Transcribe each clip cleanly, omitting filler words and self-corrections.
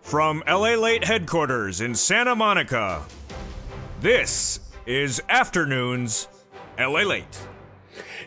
From LALATE headquarters in Santa Monica, this is Afternoons LALATE.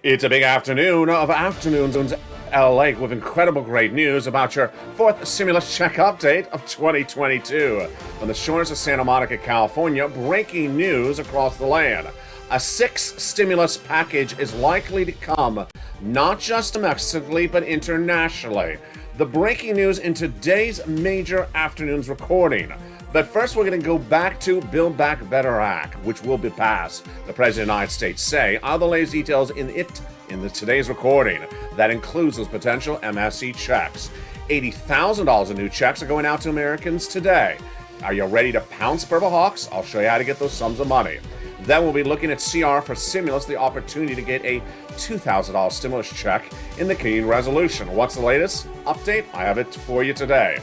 It's a big afternoon of Afternoons LALATE with incredible great news about your fourth stimulus check update of 2022. From the shores of Santa Monica, California, breaking news across the land. A sixth stimulus package is likely to come, not just domestically, but internationally. The breaking news in today's major Afternoons recording. But first, we're going to go back to Build Back Better Act, which will be passed, the President of the United States say. I'll the latest details in today's recording. That includes those potential MSC checks. $80,000 in new checks are going out to Americans today. Are you ready to pounce, Purple Hawks? I'll show you how to get those sums of money. Then we'll be looking at CR for stimulus, the opportunity to get a $2,000 stimulus check in the Kean resolution. What's the latest update? I have it for you today.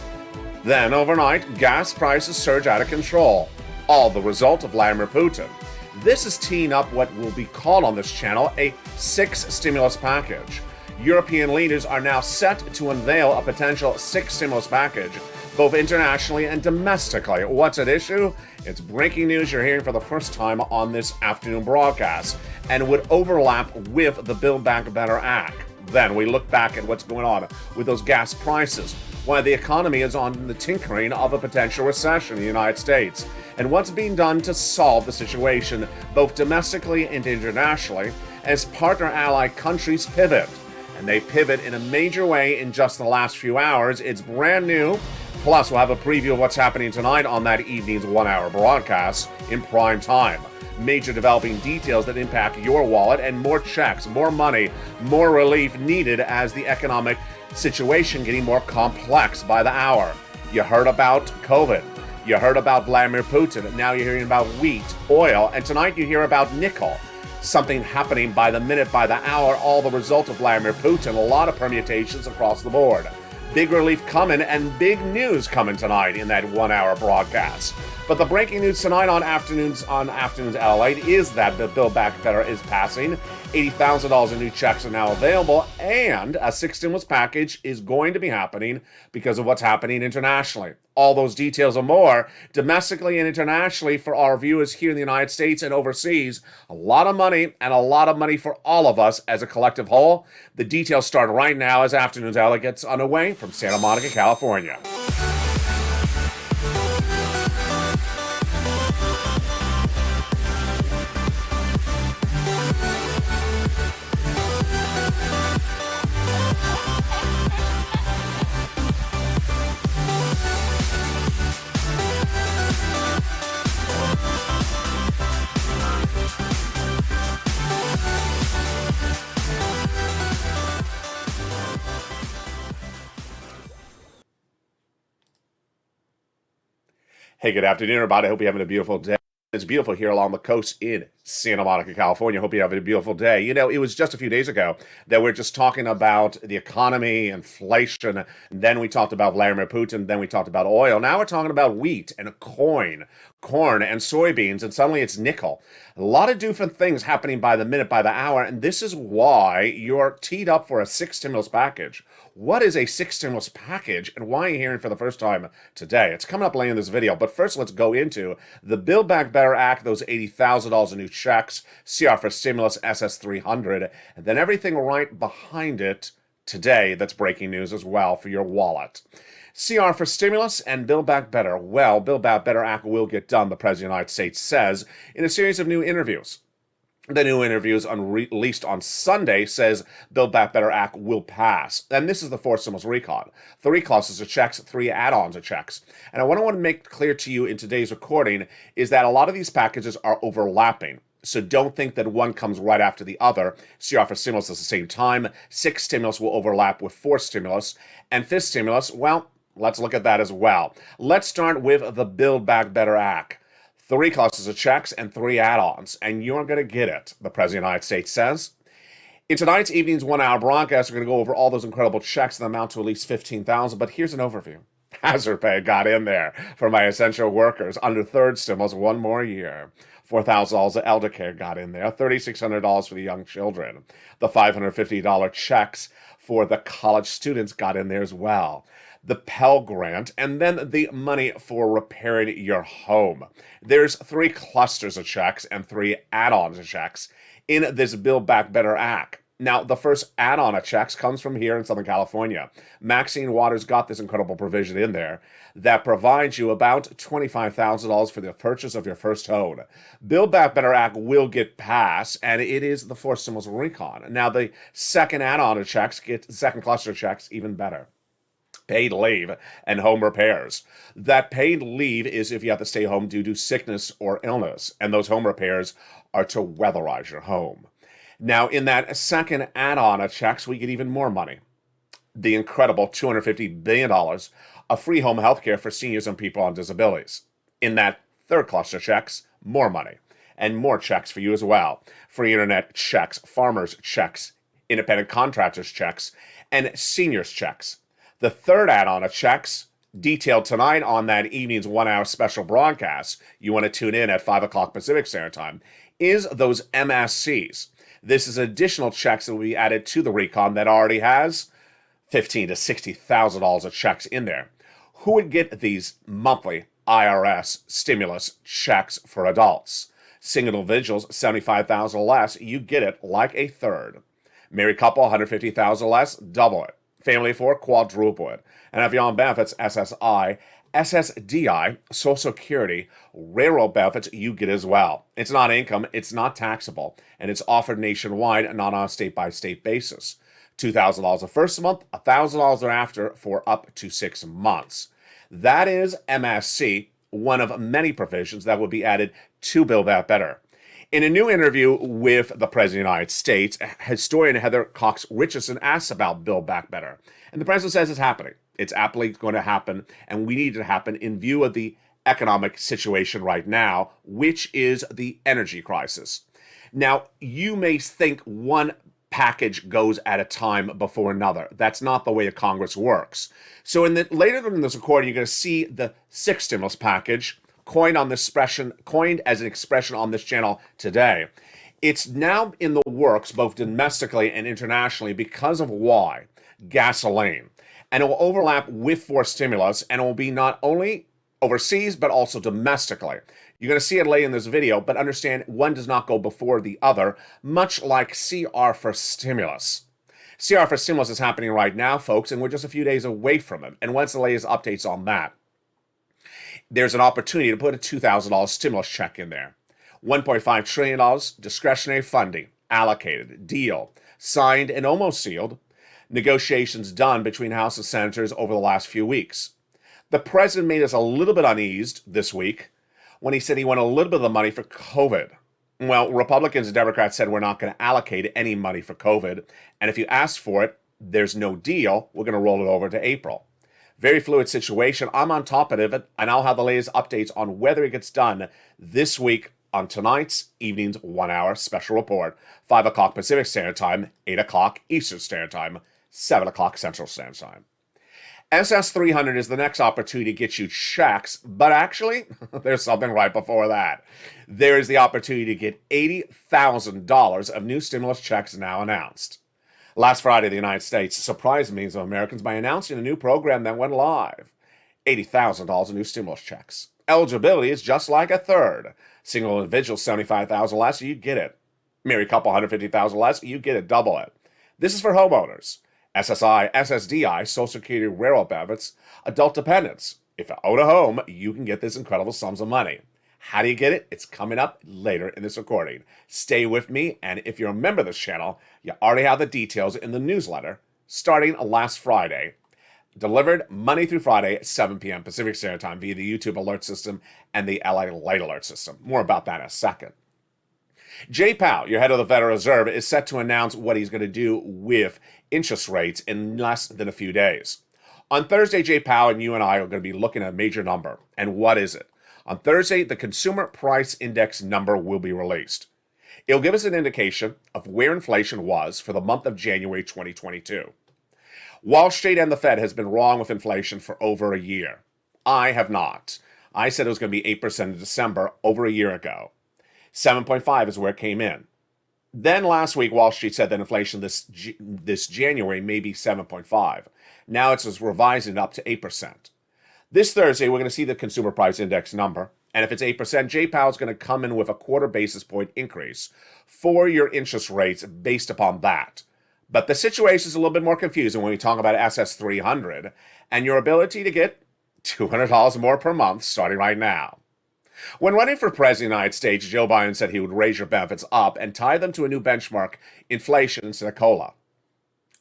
Then overnight, gas prices surge out of control. All the result of Vladimir Putin. This is teeing up what will be called on this channel a sixth stimulus package. European leaders are now set to unveil a potential sixth stimulus package, both internationally and domestically. What's at issue? It's breaking news you're hearing for the first time on this afternoon broadcast, and would overlap with the Build Back Better Act. Then we look back at what's going on with those gas prices, why the economy is on the tinkering of a potential recession in the United States, and what's being done to solve the situation, both domestically and internationally, as partner ally countries pivot. And they pivot in a major way in just the last few hours. It's brand new. Plus, we'll have a preview of what's happening tonight on that evening's 1 hour broadcast in prime time. Major developing details that impact your wallet, and more checks, more money, more relief needed as the economic situation getting more complex by the hour. You heard about COVID. You heard about Vladimir Putin. Now you're hearing about wheat, oil, and tonight you hear about nickel. Something happening by the minute, by the hour, all the result of Vladimir Putin. A lot of permutations across the board. Big relief coming and big news coming tonight in that 1 hour broadcast. But the breaking news tonight on Afternoons LALATE is that the Build Back Better is passing. $80,000 in new checks are now available, and a sixth stimulus package is going to be happening because of what's happening internationally. All those details and more, domestically and internationally, for our viewers here in the United States and overseas. A lot of money, and a lot of money for all of us as a collective whole. The details start right now as Afternoons LALATE gets underway from Santa Monica, California. Hey, good afternoon, everybody. I hope you're having a beautiful day. It's beautiful here along the coast in Santa Monica, California. Hope you're having a beautiful day. You know, it was just a few days ago that we're just talking about the economy, inflation, and then we talked about Vladimir Putin, then we talked about oil. Now we're talking about wheat and corn and soybeans, and suddenly it's nickel. A lot of different things happening by the minute, by the hour, and this is why you're teed up for a sixth stimulus package. What is a sixth stimulus package, and why are you hearing for the first time today? It's coming up later in this video, but first let's go into the Build Back Better Act, those $80,000 in new checks, CR for stimulus, SS300, and then everything right behind it today that's breaking news as well for your wallet. CR for stimulus and Build Back Better. Well, Build Back Better Act will get done, the President of the United States says, in a series of new interviews. The new interviews released on Sunday says Build Back Better Act will pass. And this is the fourth stimulus recon. 3 classes of checks, 3 add-ons of checks. And what I want to make clear to you in today's recording is that a lot of these packages are overlapping. So don't think that one comes right after the other. CR for stimulus at the same time. 6th stimulus will overlap with 4th stimulus. And 5th stimulus, well, let's look at that as well. Let's start with the Build Back Better Act. 3 classes of checks and 3 add-ons, and you're going to get it, the President of the United States says. In tonight's evening's 1 hour broadcast, we're going to go over all those incredible checks that amount to at least $15,000, but here's an overview. Hazard pay got in there for my essential workers under 3rd stimulus 1 more year. $4,000 of elder care got in there, $3,600 for the young children. The $550 checks for the college students got in there as well. the Pell Grant, and then the money for repairing your home. There's 3 clusters of checks and 3 add-ons of checks in this Build Back Better Act. Now, the first add-on of checks comes from here in Southern California. Maxine Waters got this incredible provision in there that provides you about $25,000 for the purchase of your first home. Build Back Better Act will get passed, and it is the fourth stimulus recon. Now, the second add-on of checks, second cluster of checks, even better. Paid leave and home repairs. That paid leave is if you have to stay home due to sickness or illness, and those home repairs are to weatherize your home. Now, in that second add-on of checks, we get even more money. The incredible $250 billion of free home health care for seniors and people on disabilities. In that third cluster of checks, more money. And more checks for you as well. Free internet checks, farmers checks, independent contractors checks, and seniors checks. The third add-on of checks, detailed tonight on that evening's 1-hour special broadcast, you want to tune in at 5 o'clock Pacific Standard Time, is those MSCs. This is additional checks that will be added to the recon that already has $15,000 to $60,000 of checks in there. Who would get these monthly IRS stimulus checks for adults? Single individuals, $75,000 less, you get it like a third. Married couple, $150,000 less, double it. Family of 4, quadruple it. And if you're on benefits, SSI, SSDI, Social Security, railroad benefits, you get as well. It's not income, it's not taxable, and it's offered nationwide, not on a state-by-state basis. $2,000 the first month, $1,000 thereafter for up to 6 months. That is MSC, one of many provisions that would be added to Build Back Better. In a new interview with the President of the United States, historian Heather Cox Richardson asks about Build Back Better, and the President says it's happening. It's aptly going to happen, and we need it to happen in view of the economic situation right now, which is the energy crisis. Now, you may think one package goes at a time before another. That's not the way a Congress works. So later in this recording, you're going to see the 6th stimulus package coined as an expression on this channel today. It's now in the works, both domestically and internationally, because of why? Gasoline. And it will overlap with 4th stimulus, and it will be not only overseas, but also domestically. You're going to see it later in this video, but understand one does not go before the other, much like CR for stimulus. CR for stimulus is happening right now, folks, and we're just a few days away from it. And what's the latest updates on that? There's an opportunity to put a $2,000 stimulus check in there. $1.5 trillion discretionary funding, allocated, deal, signed and almost sealed. Negotiations done between House and Senators over the last few weeks. The president made us a little bit uneased this week when he said he wanted a little bit of the money for COVID. Well, Republicans and Democrats said we're not going to allocate any money for COVID, and if you ask for it, there's no deal. We're going to roll it over to April. Very fluid situation. I'm on top of it, and I'll have the latest updates on whether it gets done this week on tonight's evening's 1-hour special report. 5 o'clock Pacific Standard Time, 8 o'clock Eastern Standard Time, 7 o'clock Central Standard Time. SS300 is the next opportunity to get you checks, but actually, there's something right before that. There is the opportunity to get $80,000 of new stimulus checks now announced. Last Friday, the United States surprised millions of Americans by announcing a new program that went live. $80,000 of new stimulus checks. Eligibility is just like a third. Single individual, $75,000 less, you get it. Married couple, $150,000 less, you get it, double it. This is for homeowners. SSI, SSDI, Social Security, railroad benefits, adult dependents. If you own a home, you can get this incredible sums of money. How do you get it? It's coming up later in this recording. Stay with me, and if you're a member of this channel, you already have the details in the newsletter starting last Friday. Delivered Monday through Friday at 7 p.m. Pacific Standard Time via the YouTube alert system and the LALATE alert system. More about that in a second. Jay Powell, your head of the Federal Reserve, is set to announce what he's going to do with interest rates in less than a few days. On Thursday, Jay Powell and you and I are going to be looking at a major number. And what is it? On Thursday, the Consumer Price Index number will be released. It'll give us an indication of where inflation was for the month of January 2022. Wall Street and the Fed has been wrong with inflation for over a year. I have not. I said it was going to be 8% in December over a year ago. 7.5 is where it came in. Then last week, Wall Street said that inflation this January may be 7.5. Now it's revising it up to 8%. This Thursday, we're going to see the consumer price index number. And if it's 8%, J-Powell is going to come in with a quarter basis point increase for your interest rates based upon that. But the situation is a little bit more confusing when we talk about SS300 and your ability to get $200 more per month starting right now. When running for president of the United States, Joe Biden said he would raise your benefits up and tie them to a new benchmark, inflation instead of COLA.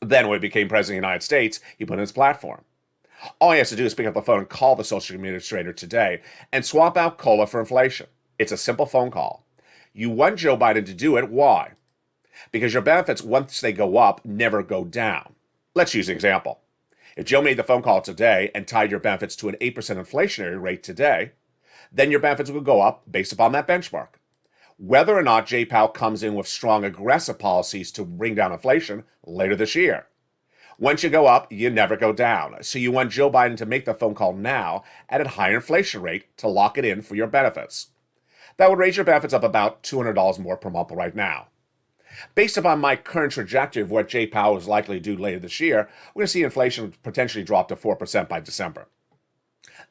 Then when he became president of the United States, he put in his platform. All he has to do is pick up the phone and call the Social Administrator today and swap out COLA for inflation. It's a simple phone call. You want Joe Biden to do it. Why? Because your benefits, once they go up, never go down. Let's use an example. If Joe made the phone call today and tied your benefits to an 8% inflationary rate today, then your benefits will go up based upon that benchmark. Whether or not J-Powell comes in with strong, aggressive policies to bring down inflation later this year. Once you go up, you never go down. So you want Joe Biden to make the phone call now at a higher inflation rate to lock it in for your benefits. That would raise your benefits up about $200 more per month right now. Based upon my current trajectory of what J-Powell is likely to do later this year, we're going to see inflation potentially drop to 4% by December.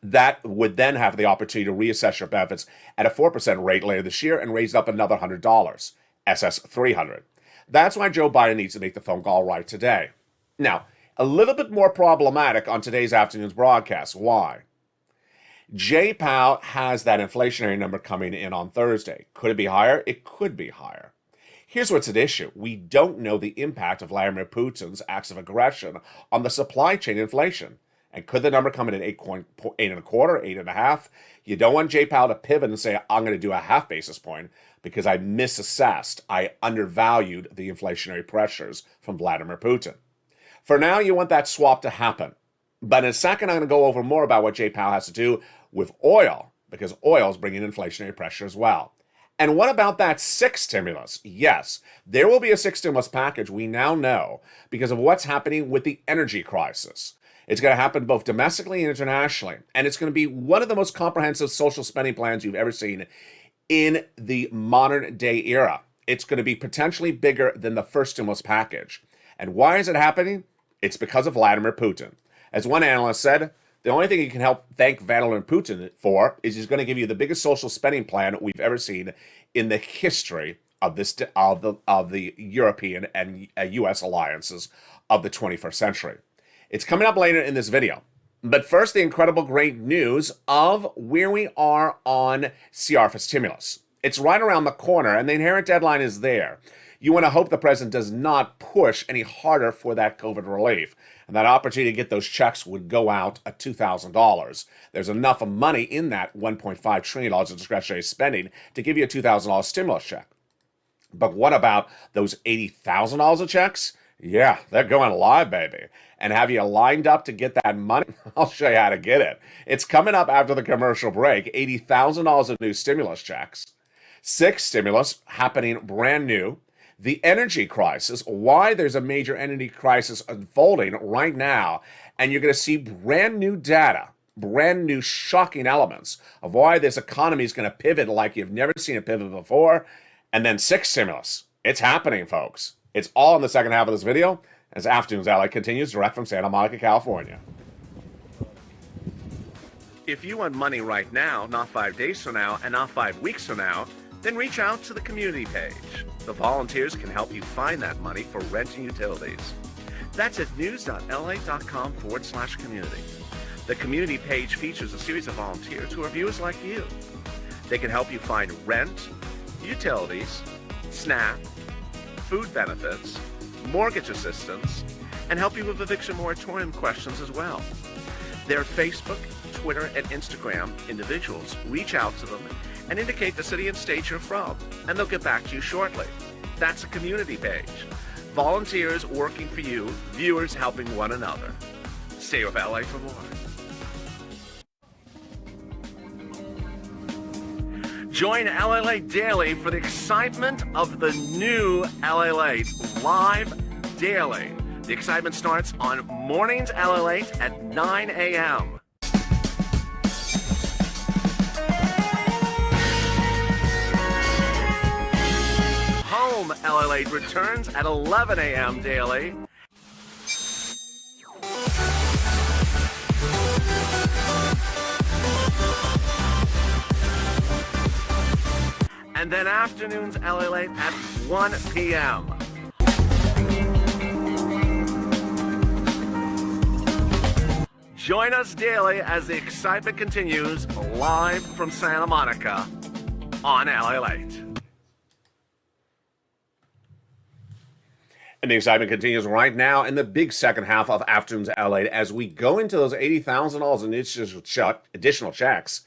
That would then have the opportunity to reassess your benefits at a 4% rate later this year and raise up another $100, SS300. That's why Joe Biden needs to make the phone call right today. Now, a little bit more problematic on today's afternoon's broadcast. Why? J-Powell has that inflationary number coming in on Thursday. Could it be higher? It could be higher. Here's what's at issue. We don't know the impact of Vladimir Putin's acts of aggression on the supply chain inflation. And could the number come in at 8.25, 8.5? You don't want J-Powell to pivot and say, I'm going to do a half basis point because I misassessed, I undervalued the inflationary pressures from Vladimir Putin. For now, you want that swap to happen. But in a second, I'm going to go over more about what J-Powell has to do with oil, because oil is bringing inflationary pressure as well. And what about that sixth stimulus? Yes, there will be a sixth stimulus package, we now know, because of what's happening with the energy crisis. It's going to happen both domestically and internationally. And it's going to be one of the most comprehensive social spending plans you've ever seen in the modern day era. It's going to be potentially bigger than the first stimulus package. And why is it happening? It's because of Vladimir Putin. As one analyst said, the only thing you can help thank Vladimir Putin for is he's going to give you the biggest social spending plan we've ever seen in the history of the European and U.S. alliances of the 21st century. It's coming up later in this video. But first, the incredible great news of where we are on CR for stimulus. It's right around the corner, and the inherent deadline is there. You want to hope the president does not push any harder for that COVID relief. And that opportunity to get those checks would go out at $2,000. There's enough money in that $1.5 trillion of discretionary spending to give you a $2,000 stimulus check. But what about those $80,000 of checks? Yeah, they're going live, baby. And have you lined up to get that money? I'll show you how to get it. It's coming up after the commercial break. $80,000 of new stimulus checks. 6 stimulus happening brand new. The energy crisis, why there's a major energy crisis unfolding right now, and you're going to see brand new data, brand new shocking elements of why this economy is going to pivot like you've never seen it pivot before. And then 6 stimulus. It's happening, folks. It's all in the second half of this video as Afternoons LA continues direct from Santa Monica, California. If you want money right now, not 5 days from now, and not 5 weeks from now, then reach out to the community page. The volunteers can help you find that money for rent and utilities. That's at news.la.com/community. The community page features a series of volunteers who are viewers like you. They can help you find rent, utilities, SNAP, food benefits, mortgage assistance, and help you with eviction moratorium questions as well. Their Facebook, Twitter, and Instagram individuals reach out to them and indicate the city and state you're from, and they'll get back to you shortly. That's a community page. Volunteers working for you, viewers helping one another. Stay with LA for more. Join LALATE Daily for the excitement of the new LALATE live daily. The excitement starts on mornings LALATE at 9 a.m. Home LALATE returns at 11 a.m. daily. then afternoons LA Late at 1 p.m. Join us daily as the excitement continues live from Santa Monica on LA Late. And the excitement continues right now in the big second half of Afternoons LA as we go into those $80,000 in additional checks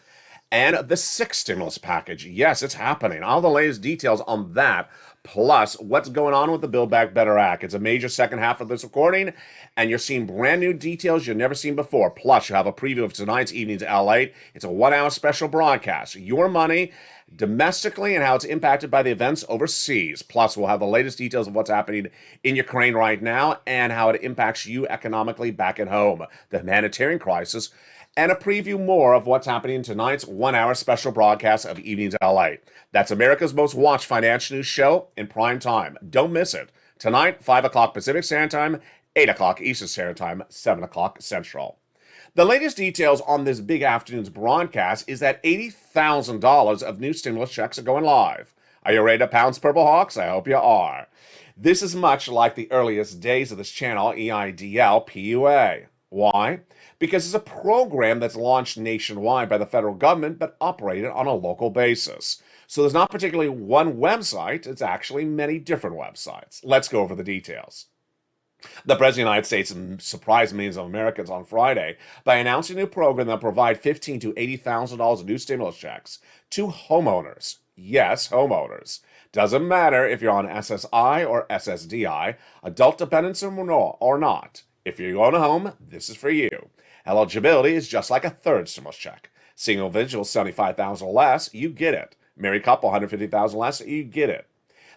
and the sixth stimulus package. Yes, it's happening. All the latest details on that, plus what's going on with the Build Back Better Act. It's a major second half of this recording, and you're seeing brand new details you've never seen before. Plus, you have a preview of tonight's Evenings LA. It's a 1-hour special broadcast. Your money domestically and how it's impacted by the events overseas. Plus, we'll have the latest details of what's happening in Ukraine right now and how it impacts you economically back at home, the humanitarian crisis, and a preview more of what's happening in tonight's 1-hour special broadcast of Evenings LA. That's America's most watched financial news show in prime time. Don't miss it. Tonight, 5 o'clock Pacific Standard Time, 8 o'clock Eastern Standard Time, 7 o'clock Central. The latest details on this big afternoon's broadcast is that $80,000 of new stimulus checks are going live. Are you ready to pounce Purple Hawks? I hope you are. This is much like the earliest days of this channel, EIDL PUA. Why? Because it's a program that's launched nationwide by the federal government but operated on a local basis. So there's not particularly one website, it's actually many different websites. Let's go over the details. The President of the United States surprised millions of Americans on Friday by announcing a new program that will provide $15,000 to $80,000 in new stimulus checks to homeowners. Yes, homeowners. Doesn't matter if you're on SSI or SSDI, adult dependents or not. If you own a home, this is for you. Eligibility is just like a third stimulus check. Single individual, $75,000 or less, you get it. Married couple, $150,000 less, you get it.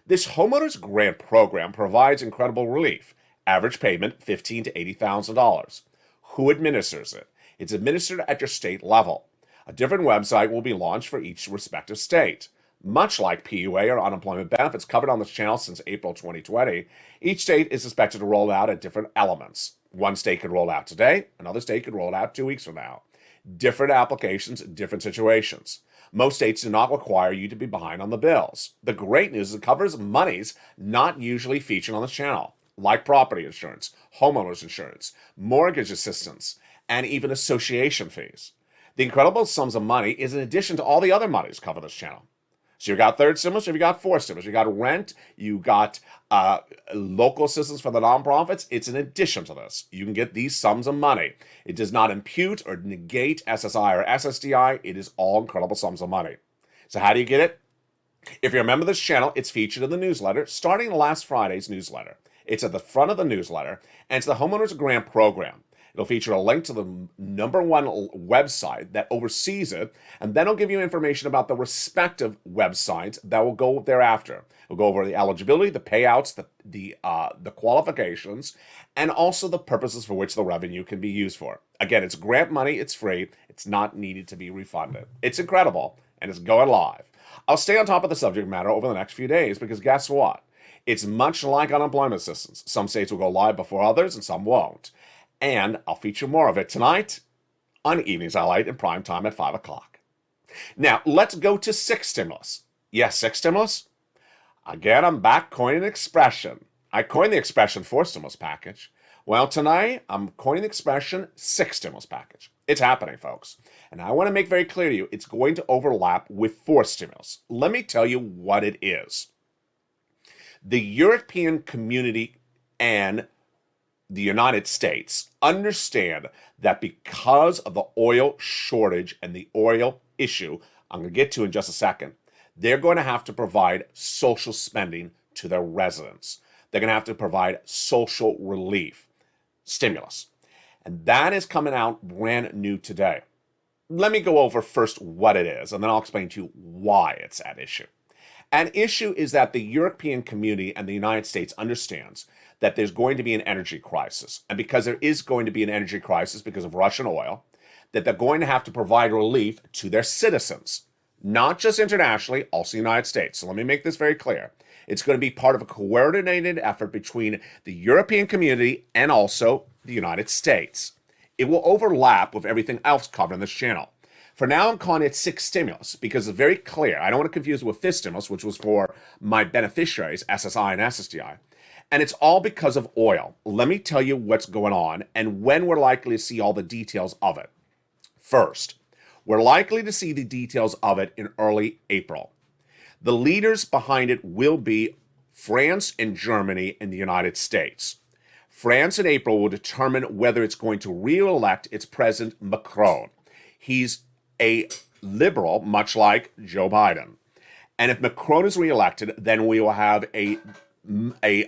This homeowners grant program provides incredible relief. Average payment, $15,000 to $80,000. Who administers it? It's administered at your state level. A different website will be launched for each respective state. Much like PUA or unemployment benefits covered on this channel since April 2020, each state is expected to roll out at different elements. One state could roll out today, another state could roll out 2 weeks from now. Different applications, different situations. Most states do not require you to be behind on the bills. The great news is it covers monies not usually featured on this channel, like property insurance, homeowners insurance, mortgage assistance, and even association fees. The incredible sums of money is in addition to all the other monies covered on this channel. So you got third stimulus, you got fourth stimulus, you got rent, you got local assistance for the nonprofits. It's in addition to this. You can get these sums of money. It does not impute or negate SSI or SSDI. It is all incredible sums of money. So how do you get it? If you're a member of this channel, it's featured in the newsletter starting last Friday's newsletter. It's at the front of the newsletter, and it's the Homeowners Grant Program. It'll feature a link to the #1 website that oversees it, and then it'll give you information about the respective websites that will go thereafter. We'll go over the eligibility, the payouts, the qualifications, and also the purposes for which the revenue can be used for. Again, it's grant money, it's free, it's not needed to be refunded. It's incredible, and it's going live. I'll stay on top of the subject matter over the next few days because guess what? It's much like unemployment assistance. Some states will go live before others, and some won't. And I'll feature more of it tonight on Evenings LA in prime time at 5 o'clock. Now, let's go to sixth stimulus. Yes, sixth stimulus? Again, I'm back coining an expression. I coined the expression fourth stimulus package. Well, tonight, I'm coining the expression sixth stimulus package. It's happening, folks. And I want to make very clear to you, it's going to overlap with fourth stimulus. Let me tell you what it is. The European community and the United States understand that because of the oil shortage and the oil issue, I'm going to get to in just a second, they're going to have to provide social spending to their residents. They're going to have to provide social relief, stimulus. And that is coming out brand new today. Let me go over first what it is, and then I'll explain to you why it's at issue. An issue is that the European community and the United States understands that there's going to be an energy crisis. And because there is going to be an energy crisis because of Russian oil, that they're going to have to provide relief to their citizens, not just internationally, also the United States. So let me make this very clear. It's going to be part of a coordinated effort between the European community and also the United States. It will overlap with everything else covered in this channel. For now, I'm calling it sixth stimulus because it's very clear. I don't want to confuse it with fifth stimulus, which was for my beneficiaries, SSI and SSDI. And it's all because of oil. Let me tell you what's going on and when we're likely to see all the details of it. First, we're likely to see the details of it in early April. The leaders behind it will be France and Germany and the United States. France in April will determine whether it's going to re-elect its president Macron. He's a liberal, much like Joe Biden. And if Macron is re-elected, then we will have a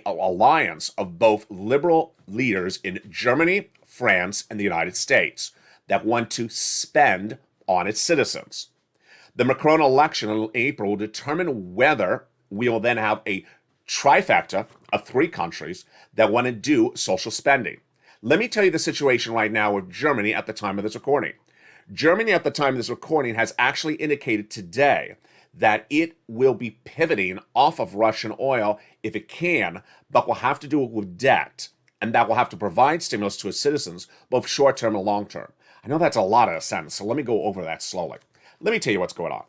alliance of both liberal leaders in Germany, France, and the United States that want to spend on its citizens. The Macron election in April will determine whether we will then have a trifecta of three countries that want to do social spending. Let me tell you the situation right now with Germany at the time of this recording. Germany at the time of this recording has actually indicated today that it will be pivoting off of Russian oil if it can, but will have to do it with debt, and that will have to provide stimulus to its citizens, both short-term and long-term. I know that's a lot of a sentence, so let me go over that slowly. Let me tell you what's going on.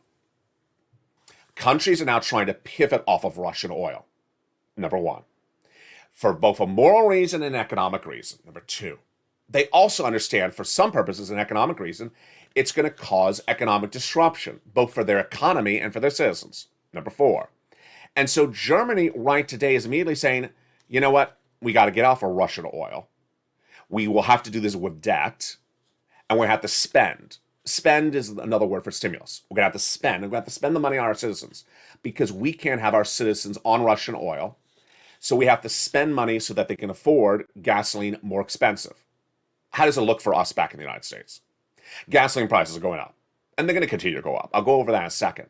Countries are now trying to pivot off of Russian oil, number one, for both a moral reason and economic reason, number two. They also understand, for some purposes and economic reason, it's going to cause economic disruption, both for their economy and for their citizens, number four. And so Germany right today is immediately saying, you know what, we got to get off of Russian oil. We will have to do this with debt, and we have to spend. Spend is another word for stimulus. We're going to have to spend. We're going to have to spend the money on our citizens because we can't have our citizens on Russian oil. So we have to spend money so that they can afford gasoline more expensive. How does it look for us back in the United States? Gasoline prices are going up, and they're going to continue to go up. I'll go over that in a second.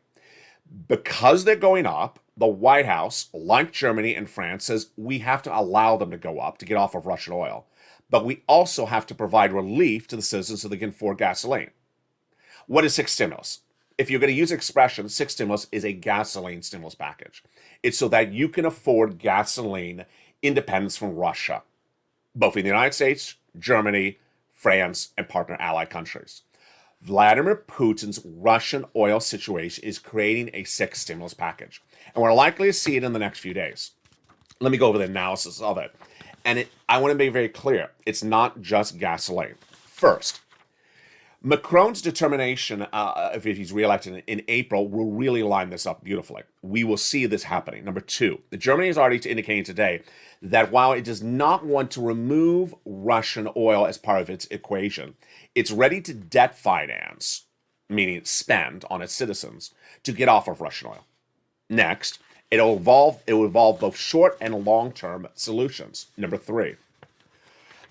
Because they're going up, the White House, like Germany and France, says we have to allow them to go up to get off of Russian oil. But we also have to provide relief to the citizens so they can afford gasoline. What is sixth stimulus? If you're going to use expression, sixth stimulus is a gasoline stimulus package. It's so that you can afford gasoline independence from Russia, both in the United States, Germany, France, and partner ally countries. Vladimir Putin's Russian oil situation is creating a sixth stimulus package, and we're likely to see it in the next few days. Let me go over the analysis of it. And I want to be very clear. It's not just gasoline. First, Macron's determination, if he's reelected in April, will really line this up beautifully. We will see this happening. Number two, Germany is already indicating today that while it does not want to remove Russian oil as part of its equation, it's ready to debt finance, meaning spend on its citizens, to get off of Russian oil. Next, it will evolve both short and long-term solutions. Number three,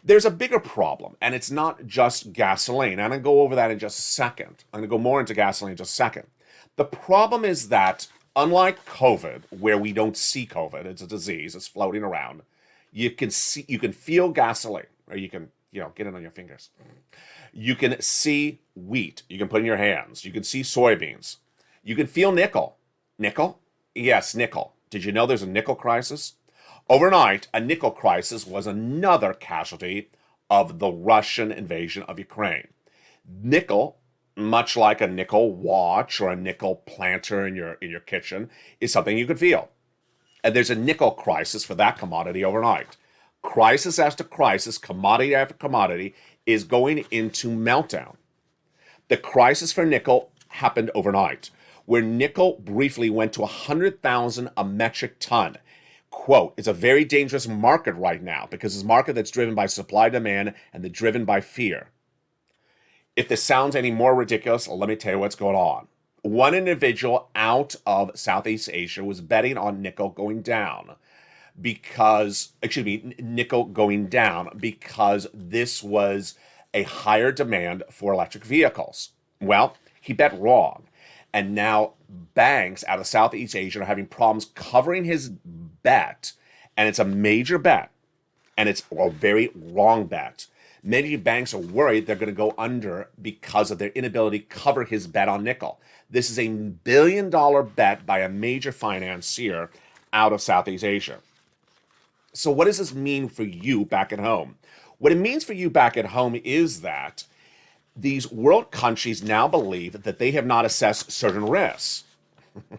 there's a bigger problem, and it's not just gasoline. I'm going to go over that in just a second. I'm going to go more into gasoline in just a second. The problem is that, unlike COVID, where we don't see COVID, it's a disease, it's floating around, you can feel gasoline, or you can, get it on your fingers. You can see wheat, you can put in your hands, you can see soybeans. You can feel nickel. Nickel? Yes, nickel. Did you know there's a nickel crisis? Overnight, a nickel crisis was another casualty of the Russian invasion of Ukraine. Nickel, much like a nickel watch or a nickel planter in your kitchen, is something you can feel. And there's a nickel crisis for that commodity overnight. Crisis after crisis, commodity after commodity, is going into meltdown. The crisis for nickel happened overnight, where nickel briefly went to 100,000 a metric ton. Quote, it's a very dangerous market right now because it's a market that's driven by supply demand and that's driven by fear. If this sounds any more ridiculous, let me tell you what's going on. One individual out of Southeast Asia was betting on nickel going down because this was a higher demand for electric vehicles. Well, he bet wrong. And now banks out of Southeast Asia are having problems covering his bet. And it's a major bet. And it's a very wrong bet. Many banks are worried they're going to go under because of their inability to cover his bet on nickel. This is a $1 billion bet by a major financier out of Southeast Asia. So what does this mean for you back at home? What it means for you back at home is that these world countries now believe that they have not assessed certain risks.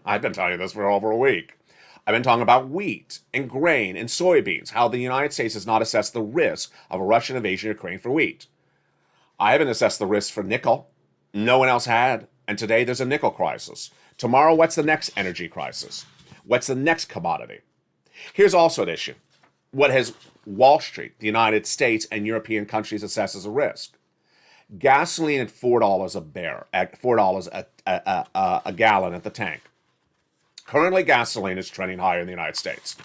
I've been telling you this for over a week. I've been talking about wheat and grain and soybeans, how the United States has not assessed the risk of a Russian invasion of Ukraine for wheat. I haven't assessed the risk for nickel. No one else had. And today there's a nickel crisis. Tomorrow, what's the next energy crisis? What's the next commodity? Here's also an issue. What has Wall Street, the United States, and European countries assessed as a risk? Gasoline at $4 a barrel, at $4 a gallon at the tank. Currently, gasoline is trending higher in the United States.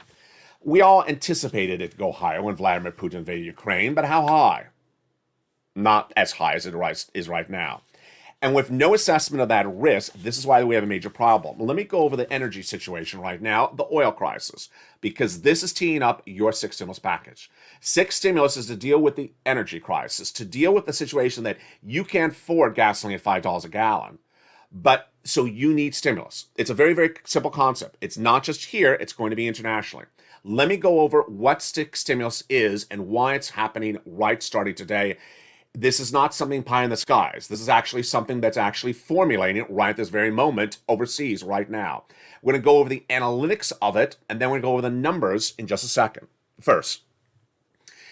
We all anticipated it to go higher when Vladimir Putin invaded Ukraine, but how high? Not as high as it is right now. And with no assessment of that risk, this is why we have a major problem. Let me go over the energy situation right now, the oil crisis, because this is teeing up your sixth stimulus package. Sixth stimulus is to deal with the energy crisis, to deal with the situation that you can't afford gasoline at $5 a gallon. But so you need stimulus. It's a very, very simple concept. It's not just here, it's going to be internationally. Let me go over what sixth stimulus is and why it's happening right starting today. This is not something pie in the skies. This is actually something that's actually formulating right at this very moment overseas right now. We're going to go over the analytics of it, and then we're going to go over the numbers in just a second. First,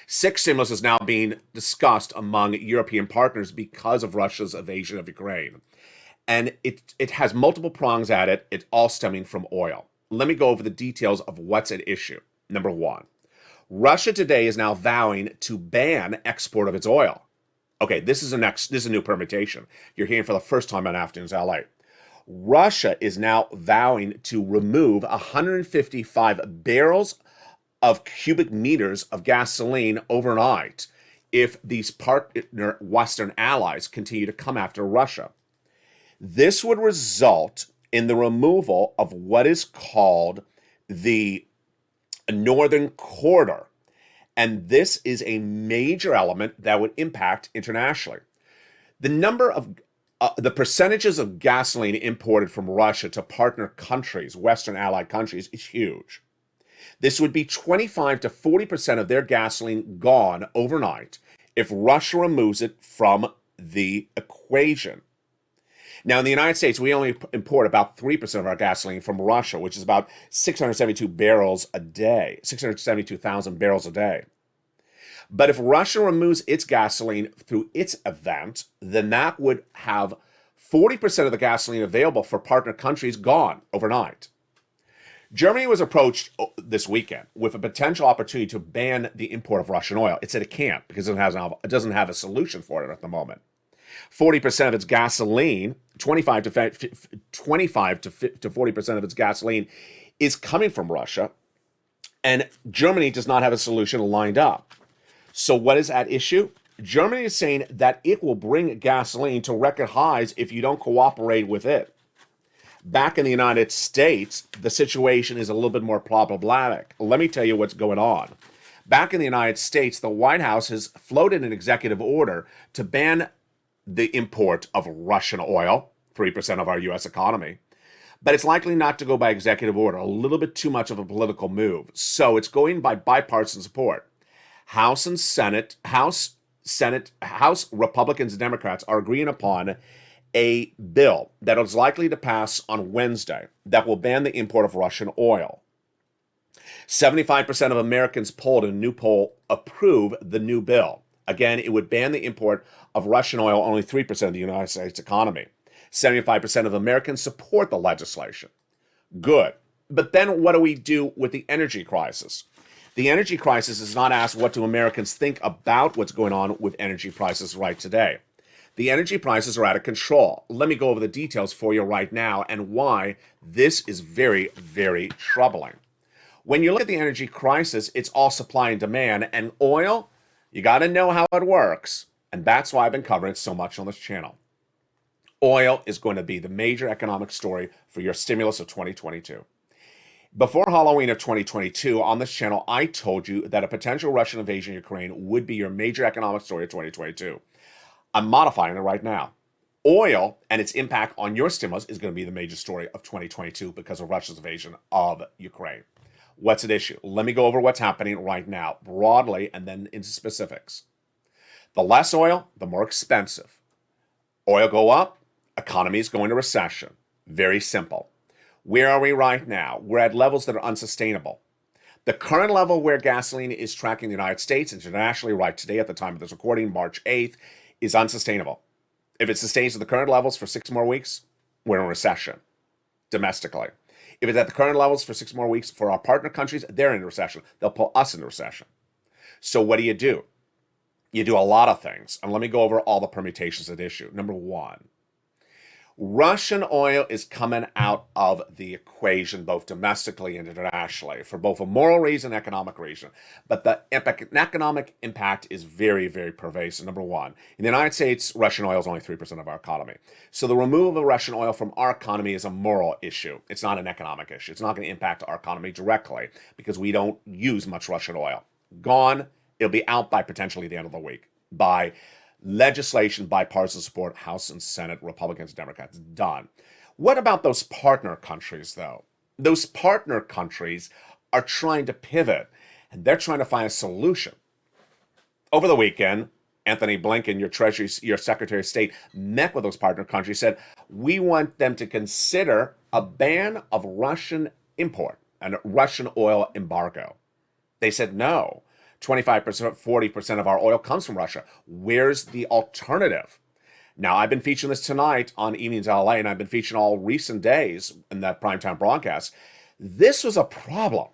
sixth stimulus is now being discussed among European partners because of Russia's invasion of Ukraine. And it has multiple prongs at it. It's all stemming from oil. Let me go over the details of what's at issue. Number one, Russia today is now vowing to ban export of its oil. Okay, this is a new permutation. You're hearing for the first time on Afternoons LA. Russia is now vowing to remove 155 barrels of cubic meters of gasoline overnight if these partner Western allies continue to come after Russia. This would result in the removal of what is called the Northern Corridor. And this is a major element that would impact internationally. The number of the percentages of gasoline imported from Russia to partner countries, Western allied countries, is huge. This would be 25 to 40% of their gasoline gone overnight if Russia removes it from the equation. Now, in the United States, we only import about 3% of our gasoline from Russia, which is about 672 barrels a day, 672,000 barrels a day. But if Russia removes its gasoline through its event, then that would have 40% of the gasoline available for partner countries gone overnight. Germany was approached this weekend with a potential opportunity to ban the import of Russian oil. It said it can't because it doesn't have a solution for it at the moment. 40% of its gasoline, 25 to 40% of its gasoline is coming from Russia, and Germany does not have a solution lined up. So what is at issue? Germany is saying that it will bring gasoline to record highs if you don't cooperate with it. Back in the United States, the situation is a little bit more problematic. Let me tell you what's going on. Back in the United States, the White House has floated an executive order to ban the import of Russian oil, 3% of our U.S. economy. But it's likely not to go by executive order, a little bit too much of a political move. So it's going by bipartisan support. House Republicans and Democrats are agreeing upon a bill that is likely to pass on Wednesday that will ban the import of Russian oil. 75% of Americans polled in a new poll approve the new bill. Again, it would ban the import of Russian oil, only 3% of the United States economy. 75% of Americans support the legislation. Good. But then what do we do with the energy crisis? The energy crisis is not asked what do Americans think about what's going on with energy prices right today. The energy prices are out of control. Let me go over the details for you right now and why this is very, very troubling. When you look at the energy crisis, it's all supply and demand, and oil, you got to know how it works, and that's why I've been covering it so much on this channel. Oil is going to be the major economic story for your stimulus of 2022. Before Halloween of 2022, on this channel, I told you that a potential Russian invasion of Ukraine would be your major economic story of 2022. I'm modifying it right now. Oil and its impact on your stimulus is going to be the major story of 2022 because of Russia's invasion of Ukraine. What's at issue? Let me go over what's happening right now, broadly, and then into specifics. The less oil, the more expensive. Oil go up, economies go into recession. Very simple. Where are we right now? We're at levels that are unsustainable. The current level where gasoline is tracking the United States internationally right today at the time of this recording, March 8th, is unsustainable. If it sustains at the current levels for 6 more weeks, we're in recession domestically. If it's at the current levels for 6 more weeks for our partner countries, they're in recession. They'll pull us into recession. So what do? You do a lot of things. And let me go over all the permutations at issue. Number one, Russian oil is coming out of the equation both domestically and internationally for both a moral reason and economic reason. But the economic impact is very, very pervasive. Number one, in the United States, Russian oil is only 3% of our economy. So the removal of Russian oil from our economy is a moral issue. It's not an economic issue. It's not going to impact our economy directly because we don't use much Russian oil. Gone, it'll be out by potentially the end of the week by legislation, bipartisan support, House and Senate, Republicans, Democrats, done. What about those partner countries, though? Those partner countries are trying to pivot, and they're trying to find a solution. Over the weekend, Anthony Blinken, your Secretary of State, met with those partner countries, said, we want them to consider a ban of Russian import and a Russian oil embargo. They said no. 25%, 40% of our oil comes from Russia. Where's the alternative? Now, I've been featuring this tonight on Evenings LA, and I've been featuring all recent days in that primetime broadcast. This was a problem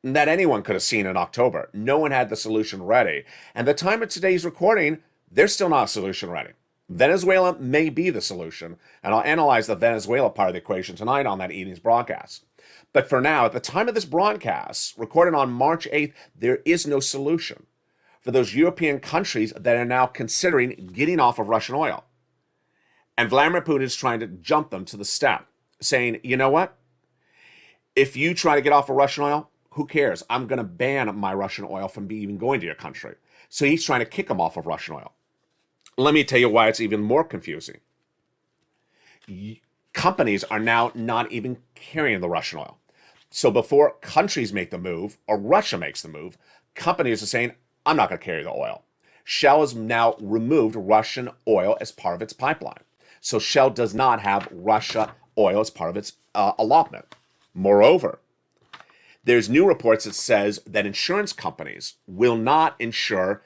that anyone could have seen in October. No one had the solution ready. And at the time of today's recording, there's still not a solution ready. Venezuela may be the solution, and I'll analyze the Venezuela part of the equation tonight on that evening's broadcast. But for now, at the time of this broadcast, recorded on March 8th, there is no solution for those European countries that are now considering getting off of Russian oil. And Vladimir Putin is trying to jump them to the step, saying, you know what? If you try to get off of Russian oil, who cares? I'm going to ban my Russian oil from even going to your country. So he's trying to kick them off of Russian oil. Let me tell you why it's even more confusing. Companies are now not even carrying the Russian oil. So before countries make the move, or Russia makes the move, companies are saying, I'm not going to carry the oil. Shell has now removed Russian oil as part of its pipeline. So Shell does not have Russia oil as part of its allotment. Moreover, there's new reports that says that insurance companies will not insure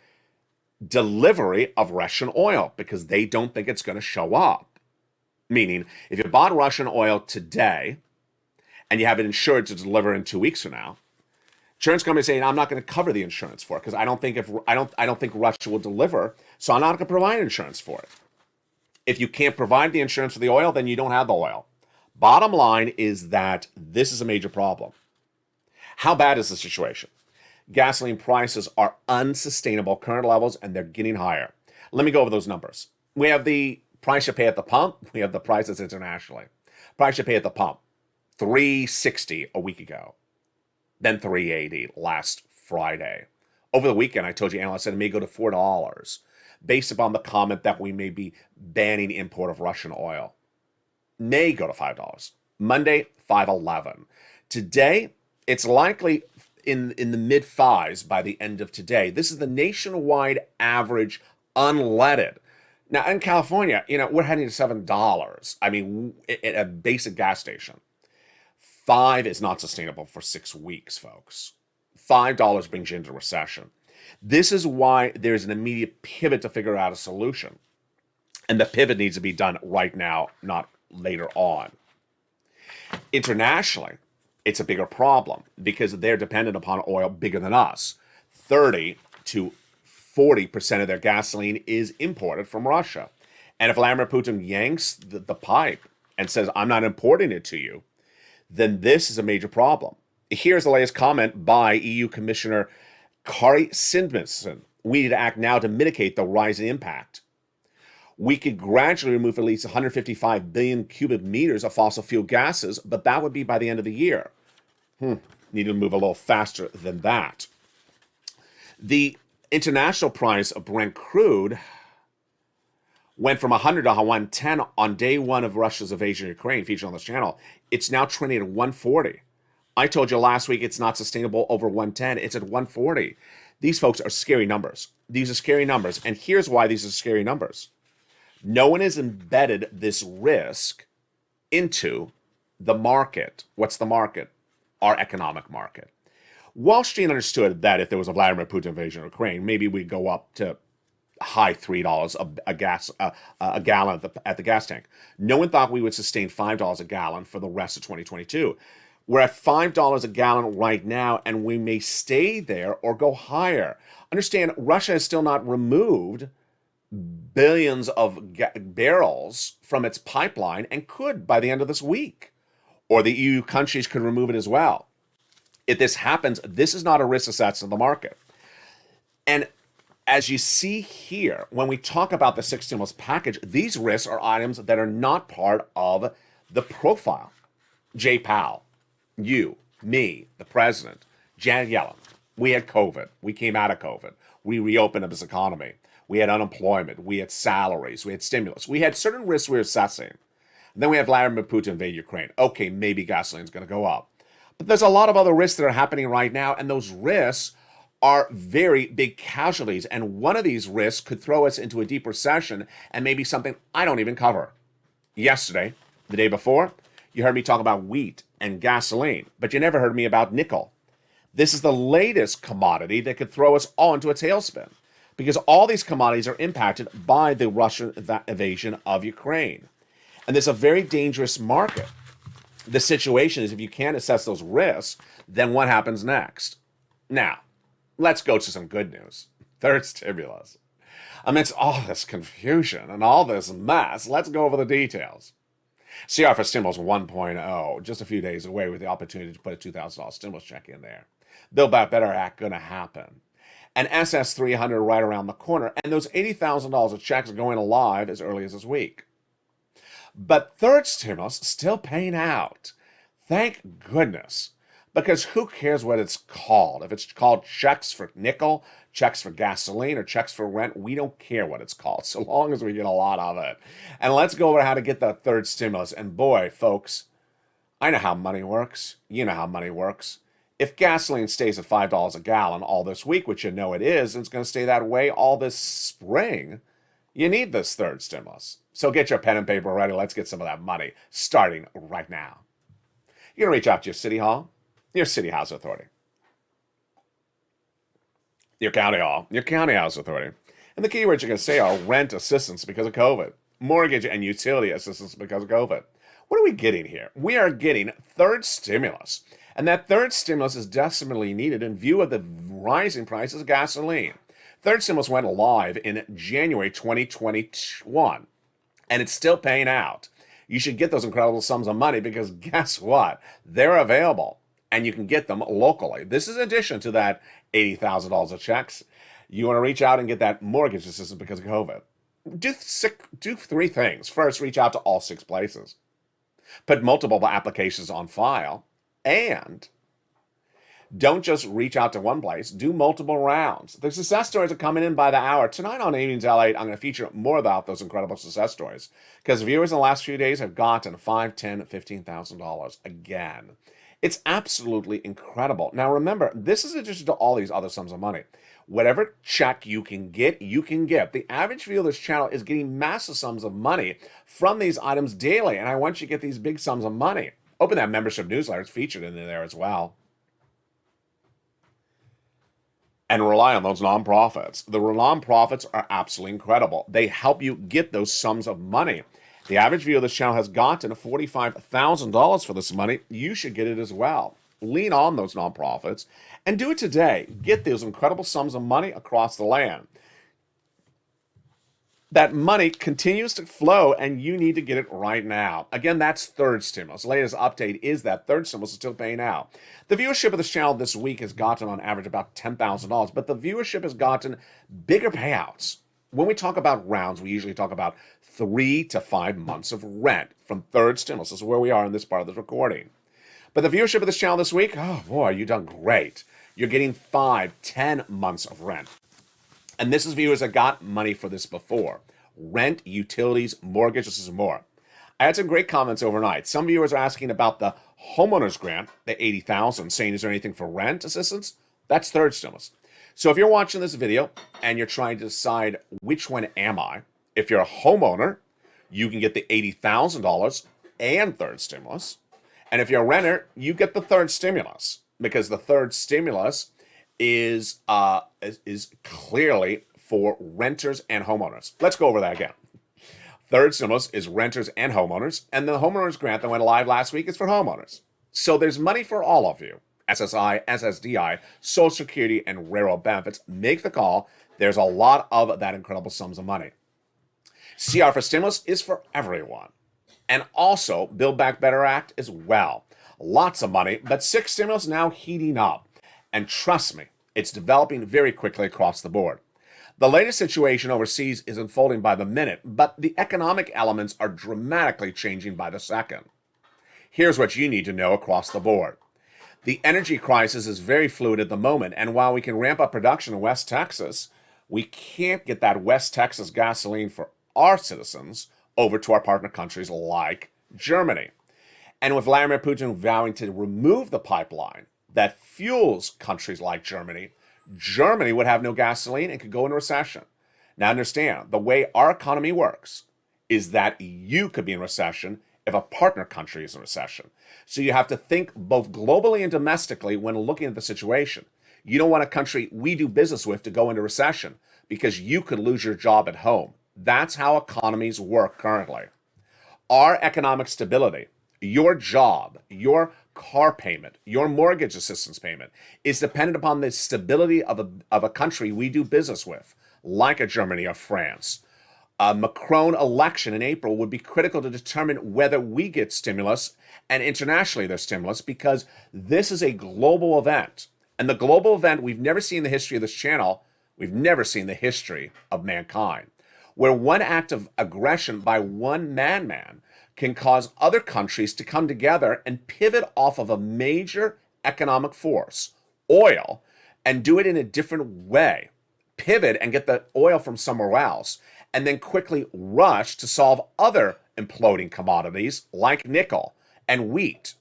delivery of Russian oil because they don't think it's going to show up. Meaning, if you bought Russian oil today and you have it insured to deliver in 2 weeks from now, insurance companies saying, I'm not going to cover the insurance for it because I don't think Russia will deliver, so I'm not going to provide insurance for it. If you can't provide the insurance for the oil, then you don't have the oil. Bottom line is that this is a major problem. How bad is the situation? Gasoline prices are unsustainable current levels, and they're getting higher. Let me go over those numbers. We have the price you pay at the pump. We have the prices internationally. Price you pay at the pump, $3.60 a week ago, then $3.80 last Friday. Over the weekend, I told you, analysts said it may go to $4 based upon the comment that we may be banning import of Russian oil. May go to $5. Monday, $5.11. Today, it's likely in the mid fives by the end of today. This is the nationwide average unleaded. Now in California, we're heading to $7. I mean, at a basic gas station. $5 is not sustainable for 6 weeks, folks. $5 brings you into recession. This is why there's an immediate pivot to figure out a solution. And the pivot needs to be done right now, not later on. Internationally, it's a bigger problem because they're dependent upon oil bigger than us. 30 to 40% of their gasoline is imported from Russia. And if Vladimir Putin yanks the pipe and says, I'm not importing it to you, then this is a major problem. Here's the latest comment by EU Commissioner Kari Sindmundsen. We need to act now to mitigate the rising impact. We could gradually remove at least 155 billion cubic meters of fossil fuel gases, but that would be by the end of the year. Need to move a little faster than that. The international price of Brent crude went from 100 to 110 on day one of Russia's invasion of Ukraine, featured on this channel. It's now trending at 140. I told you last week it's not sustainable over 110. It's at 140. These folks are scary numbers. These are scary numbers. And here's why these are scary numbers. No one has embedded this risk into the market. What's the market? Our economic market. Wall Street understood that if there was a Vladimir Putin invasion of Ukraine, maybe we'd go up to high $3 a gallon at the gas tank. No one thought we would sustain $5 a gallon for the rest of 2022. We're at $5 a gallon right now, and we may stay there or go higher. Understand, Russia has still not removed billions of barrels from its pipeline and could by the end of this week. Or the EU countries could remove it as well. If this happens, this is not a risk assessed to the market. And as you see here, when we talk about the six stimulus package, these risks are items that are not part of the profile. Jay Powell, you, me, the president, Janet Yellen, we had COVID. We came out of COVID. We reopened this economy. We had unemployment. We had salaries. We had stimulus. We had certain risks we were assessing. And then we had Vladimir Putin invade Ukraine. Okay, maybe gasoline's going to go up. But there's a lot of other risks that are happening right now, and those risks are very big casualties. And one of these risks could throw us into a deep recession and maybe something I don't even cover. Yesterday, the day before, you heard me talk about wheat and gasoline, but you never heard me about nickel. This is the latest commodity that could throw us all into a tailspin because all these commodities are impacted by the Russian invasion of Ukraine. And this is a very dangerous market. The situation is if you can't assess those risks, then what happens next? Now, let's go to some good news. Third stimulus. Amidst all this confusion and all this mess, let's go over the details. CR for Stimulus 1.0, just a few days away with the opportunity to put a $2,000 stimulus check in there. Build Back Better Act going to happen. And SS 300 right around the corner, and those $80,000 of checks are going live as early as this week. But third stimulus still paying out. Thank goodness. Because who cares what it's called? If it's called checks for nickel, checks for gasoline, or checks for rent, we don't care what it's called, so long as we get a lot of it. And let's go over how to get that third stimulus. And boy, folks, I know how money works. You know how money works. If gasoline stays at $5 a gallon all this week, which you know it is, and it's going to stay that way all this spring, you need this third stimulus. So get your pen and paper ready. Let's get some of that money starting right now. You're going to reach out to your city hall, your city house authority, your county hall, your county house authority. And the keywords you're going to say are rent assistance because of COVID, mortgage and utility assistance because of COVID. What are we getting here? We are getting third stimulus. And that third stimulus is desperately needed in view of the rising prices of gasoline. Third stimulus went live in January 2021, and it's still paying out. You should get those incredible sums of money because guess what? They're available, and you can get them locally. This is in addition to that $80,000 of checks. You want to reach out and get that mortgage assistance because of COVID. Do three things. First, reach out to all 6 places. Put multiple applications on file. And don't just reach out to one place. Do multiple rounds. The success stories are coming in by the hour. Tonight on Evenings LALATE, I'm going to feature more about those incredible success stories because viewers in the last few days have gotten $5,000, $10,000, $15,000 again. It's absolutely incredible. Now remember, this is in addition to all these other sums of money. Whatever check you can get, you can get. The average viewer of this channel is getting massive sums of money from these items daily, and I want you to get these big sums of money. Open that membership newsletter. It's featured in there as well. And rely on those nonprofits. The nonprofits are absolutely incredible. They help you get those sums of money. The average viewer of this channel has gotten $45,000 for this money. You should get it as well. Lean on those nonprofits and do it today. Get those incredible sums of money across the land. That money continues to flow, and you need to get it right now. Again, that's third stimulus. The latest update is that third stimulus is still paying out. The viewership of this channel this week has gotten on average about $10,000, but the viewership has gotten bigger payouts. When we talk about rounds, we usually talk about 3 to 5 months of rent from third stimulus. This is where we are in this part of this recording. But the viewership of this channel this week, oh boy, you've done great. You're getting 5, 10 months of rent. And this is viewers that got money for this before. Rent, utilities, mortgages, and more. I had some great comments overnight. Some viewers are asking about the homeowners grant, the $80,000, saying, is there anything for rent assistance? That's third stimulus. So if you're watching this video and you're trying to decide which one am I, If you're a homeowner, you can get the $80,000 and third stimulus. And if you're a renter, you get the third stimulus, because the third stimulus is clearly for renters and homeowners. Let's go over that again. Third stimulus is renters and homeowners, and the homeowners grant that went live last week is for homeowners. So there's money for all of you. SSI, SSDI, Social Security, and railroad benefits. Make the call. There's a lot of that incredible sums of money. CR for stimulus is for everyone. And also, Build Back Better Act as well. Lots of money, but 6 stimulus now heating up. And trust me, it's developing very quickly across the board. The latest situation overseas is unfolding by the minute, but the economic elements are dramatically changing by the second. Here's what you need to know across the board. The energy crisis is very fluid at the moment, and while we can ramp up production in West Texas, we can't get that West Texas gasoline for our citizens over to our partner countries like Germany. And with Vladimir Putin vowing to remove the pipeline that fuels countries like Germany, Germany would have no gasoline and could go into recession. Now understand, the way our economy works is that you could be in recession if a partner country is in recession. So you have to think both globally and domestically when looking at the situation. You don't want a country we do business with to go into recession because you could lose your job at home. That's how economies work currently. Our economic stability, your job, your car payment, your mortgage assistance payment is dependent upon the stability of a country we do business with, like a Germany or France. A Macron election in April would be critical to determine whether we get stimulus and internationally there's stimulus, because this is a global event. And the global event we've never seen in the history of this channel, we've never seen in the history of mankind, where one act of aggression by one madman can cause other countries to come together and pivot off of a major economic force, oil, and do it in a different way. Pivot and get the oil from somewhere else, and then quickly rush to solve other imploding commodities like nickel and wheat.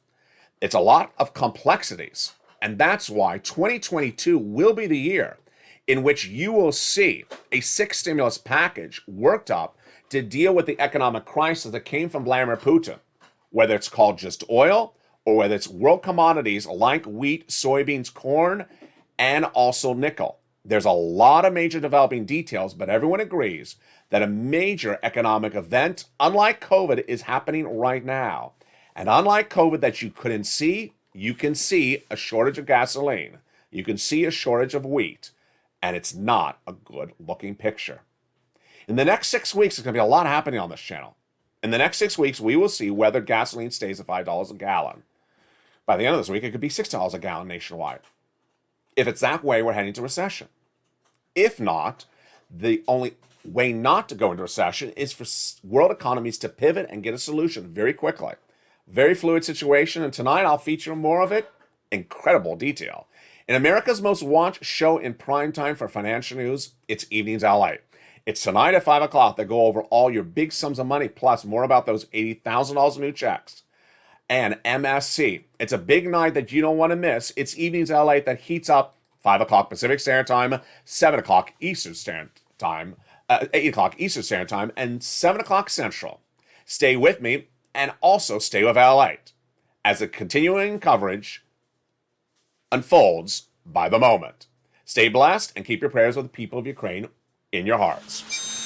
It's a lot of complexities, and that's why 2022 will be the year in which you will see a 6 stimulus package worked up to deal with the economic crisis that came from Vladimir Putin, whether it's called just oil or whether it's world commodities like wheat, soybeans, corn, and also nickel. There's a lot of major developing details, but everyone agrees that a major economic event, unlike COVID, is happening right now. And unlike COVID that you couldn't see, you can see a shortage of gasoline. You can see a shortage of wheat. And it's not a good looking picture. In the next 6 weeks, there's going to be a lot happening on this channel. In the next 6 weeks, we will see whether gasoline stays at $5 a gallon. By the end of this week, it could be $6 a gallon nationwide. If it's that way, we're heading to recession. If not, the only way not to go into recession is for world economies to pivot and get a solution very quickly. Very fluid situation, and tonight I'll feature more of it. Incredible detail. In America's most watched show in prime time for financial news, it's Evenings LA. It's tonight at 5 o'clock. They go over all your big sums of money, plus more about those $80,000 in new checks. And MSC. It's a big night that you don't want to miss. It's Evenings LA that heats up 5 o'clock Pacific Standard Time, 7 o'clock Eastern Standard Time, 8 o'clock Eastern Standard Time, and 7 o'clock Central. Stay with me, and also stay with LALATE as the continuing coverage unfolds by the moment. Stay blessed and keep your prayers with the people of Ukraine in your hearts.